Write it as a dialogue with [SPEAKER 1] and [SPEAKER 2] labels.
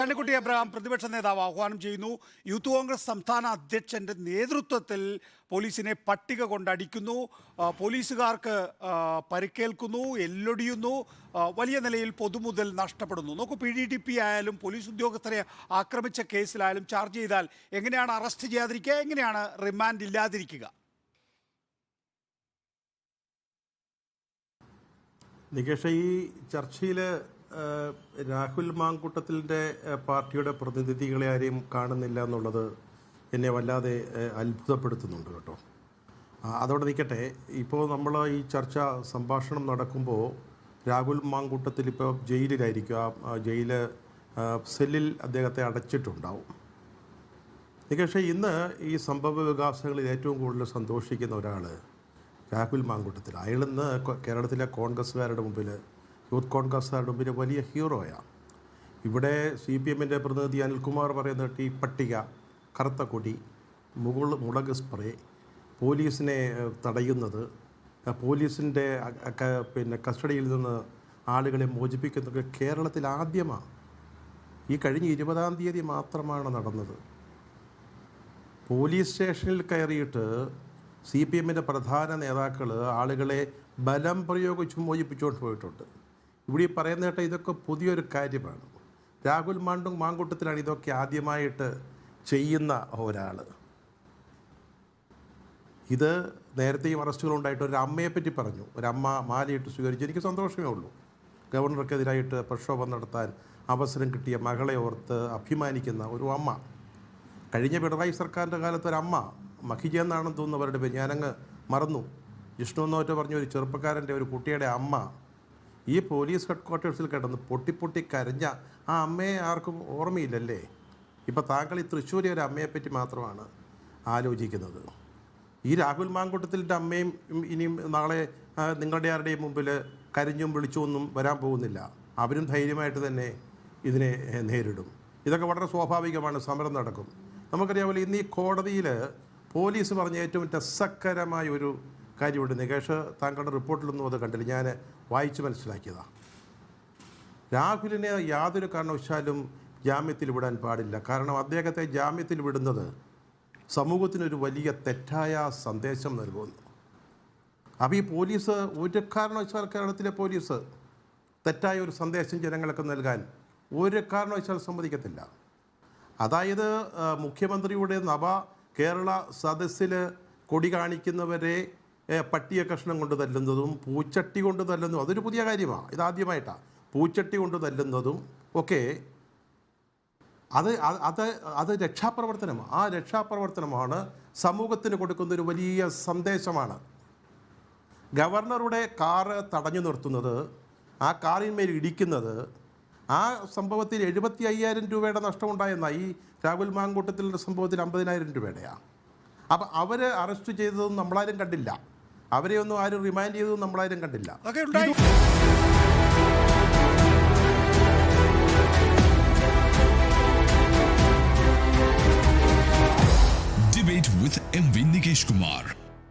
[SPEAKER 1] കണ്ണിക്കുട്ടി Abraham പ്രതിപക്ഷ നേതാവ് ആഹ്വാനം ചെയ്യുന്നു. യൂത്ത് കോൺഗ്രസ് സംസ്ഥാന അധ്യക്ഷന്റെ നേതൃത്വത്തിൽ പോലീസിനെ പട്ടിക കൊണ്ടടിക്കുന്നു, പോലീസുകാർക്ക് പരിക്കേൽക്കുന്നു, എല്ലൊടിയുന്നു, വലിയ നിലയിൽ പൊതുമുതൽ നഷ്ടപ്പെടുന്നു. നോക്കൂ, PDDP ആയാലും പോലീസ് ഉദ്യോഗസ്ഥരെ ആക്രമിച്ച കേസിലായാലും ചാർജ് ചെയ്താൽ എങ്ങനെയാണ് അറസ്റ്റ് ചെയ്യാതിരിക്കുക, എങ്ങനെയാണ് റിമാൻഡ് ഇല്ലാതിരിക്കുക?
[SPEAKER 2] നികേഷ്, ഈ ചർച്ചയിൽ രാഹുൽ മാങ്കൂട്ടത്തിൻ്റെ പാർട്ടിയുടെ പ്രതിനിധികളെ ആരെയും കാണുന്നില്ല എന്നുള്ളത് എന്നെ വല്ലാതെ അത്ഭുതപ്പെടുത്തുന്നുണ്ട് കേട്ടോ. അതോടെ നിൽക്കട്ടെ. ഇപ്പോൾ നമ്മൾ ഈ സംഭാഷണം നടക്കുമ്പോൾ രാഹുൽ മാങ്കൂട്ടത്തിൽ ഇപ്പോൾ ജയിലിലായിരിക്കും. ആ സെല്ലിൽ അദ്ദേഹത്തെ അടച്ചിട്ടുണ്ടാവും. നികേഷ്, ഇന്ന് ഈ സംഭവ വികാസങ്ങളിൽ ഏറ്റവും കൂടുതൽ സന്തോഷിക്കുന്ന ഒരാൾ രാഹുൽ മാങ്കൂട്ടത്തിൽ. അയാളിന്ന് കേരളത്തിലെ കോൺഗ്രസ്സുകാരുടെ മുമ്പിൽ, യൂത്ത് കോൺഗ്രസ്സുകാരുടെ മുമ്പിൽ വലിയ ഹീറോയാണ്. ഇവിടെ CPMൻ്റെ പ്രതിനിധി അനിൽകുമാർ പറയുന്നത് ഈ പട്ടിക, കറുത്ത കൊടി, മുളക് സ്പ്രേ, പോലീസിനെ തടയുന്നത്, പോലീസിൻ്റെ കസ്റ്റഡിയിൽ നിന്ന് ആളുകളെ മോചിപ്പിക്കുന്നതൊക്കെ കേരളത്തിൽ ആദ്യമാണ്. ഈ കഴിഞ്ഞ 20-ാം തീയതി മാത്രമാണ് നടന്നത്. പോലീസ് സ്റ്റേഷനിൽ കയറിയിട്ട് CPMൻ്റെ പ്രധാന നേതാക്കൾ ആളുകളെ ബലം പ്രയോഗിച്ച് മോചിപ്പിച്ചുകൊണ്ട് പോയിട്ടുണ്ട്. ഇവിടെ ഈ പറയുന്ന കേട്ട ഇതൊക്കെ പുതിയൊരു കാര്യമാണ്. രാഹുൽ മാങ്കൂട്ടത്തിലാണ് ഇതൊക്കെ ആദ്യമായിട്ട് ചെയ്യുന്ന ഒരാൾ. ഇത് നേരത്തെയും അറസ്റ്റുകളുണ്ടായിട്ട് ഒരു അമ്മയെപ്പറ്റി പറഞ്ഞു. ഒരമ്മ മാലയിട്ട് സ്വീകരിച്ചു. എനിക്ക് സന്തോഷമേ ഉള്ളൂ. ഗവർണർക്കെതിരായിട്ട് പ്രക്ഷോഭം നടത്താൻ അവസരം കിട്ടിയ മകളെ ഓർത്ത് അഭിമാനിക്കുന്ന ഒരു അമ്മ. കഴിഞ്ഞ പിണറായി സർക്കാരിൻ്റെ കാലത്ത് ഒരമ്മ, മഹിജ എന്നാണെന്ന് തോന്നുന്നു അവരുടെ പേര്, ഞാനങ്ങ് മറന്നു, ജിഷ്ണു എന്നോട്ട് പറഞ്ഞ ഒരു ചെറുപ്പക്കാരൻ്റെ ഒരു കുട്ടിയുടെ അമ്മ ഈ പോലീസ് ഹെഡ്ക്വാർട്ടേഴ്സിൽ കിടന്ന് പൊട്ടി കരഞ്ഞ ആ അമ്മയെ ആർക്കും ഓർമ്മയില്ലല്ലേ? ഇപ്പോൾ താങ്കൾ ഈ തൃശ്ശൂരി ഒരു അമ്മയെപ്പറ്റി മാത്രമാണ് ആലോചിക്കുന്നത്. ഈ രാഹുൽ മാങ്കൂട്ടത്തിൻ്റെ അമ്മയും ഇനിയും നാളെ നിങ്ങളുടെ ആരുടെയും മുമ്പിൽ കരഞ്ഞും വിളിച്ചുമൊന്നും വരാൻ പോകുന്നില്ല. അവരും ധൈര്യമായിട്ട് തന്നെ ഇതിനെ നേരിടും. ഇതൊക്കെ വളരെ സ്വാഭാവികമാണ്. സമരം നടക്കും. നമുക്കറിയാമല്ലോ, ഇന്ന് ഈ കോടതിയിൽ പോലീസ് പറഞ്ഞ ഏറ്റവും രസകരമായ ഒരു കാര്യമുണ്ട്. നികേഷ്, താങ്കളുടെ റിപ്പോർട്ടിലൊന്നും അത് കണ്ടില്ല, ഞാൻ വായിച്ച് മനസ്സിലാക്കിയതാണ്. രാഹുലിനെ യാതൊരു കാരണവശാലും ജാമ്യത്തിൽ വിടാൻ പാടില്ല. കാരണം അദ്ദേഹത്തെ ജാമ്യത്തിൽ വിടുന്നത് സമൂഹത്തിനൊരു വലിയ തെറ്റായ സന്ദേശം നൽകുന്നു. അപ്പോൾ ഈ പോലീസ് ഒരു കാരണവശാൽ, കേരളത്തിലെ പോലീസ് തെറ്റായ ഒരു സന്ദേശം ജനങ്ങൾക്ക് നൽകാൻ ഒരു കാരണവശാൽ സമ്മതിക്കത്തില്ല. അതായത് മുഖ്യമന്ത്രിയുടെ കേരള സദസ്സിൽ കൊടി കാണിക്കുന്നവരെ പട്ടിയ കഷ്ണം കൊണ്ട് തല്ലുന്നതും പൂച്ചട്ടി കൊണ്ട് തല്ലുന്നതും അതൊരു പുതിയ കാര്യമാണ്. ഇതാദ്യമായിട്ടാണ്. പൂച്ചട്ടി കൊണ്ട് തല്ലുന്നതും ഒക്കെ അത് രക്ഷാപ്രവർത്തനമാണ്. ആ രക്ഷാപ്രവർത്തനമാണ് സമൂഹത്തിന് കൊടുക്കുന്ന ഒരു വലിയ സന്ദേശമാണ്. ഗവർണറുടെ കാറ് തടഞ്ഞു നിർത്തുന്നത്, ആ കാറിന്മേൽ ഇടിക്കുന്നത്, ആ സംഭവത്തിൽ 75,000 രൂപയുടെ നഷ്ടമുണ്ടായെന്നാണ്. ഈ രാഹുൽ മാങ്കൂട്ടത്തിലുള്ള സംഭവത്തിൽ 50,000 രൂപയുടെയാണ്. അപ്പം അവർ അറസ്റ്റ് ചെയ്തതൊന്നും നമ്മളാരും കണ്ടില്ല. അവരെ ഒന്നും ആരും റിമാൻഡ് ചെയ്തതും നമ്മളാരും കണ്ടില്ല.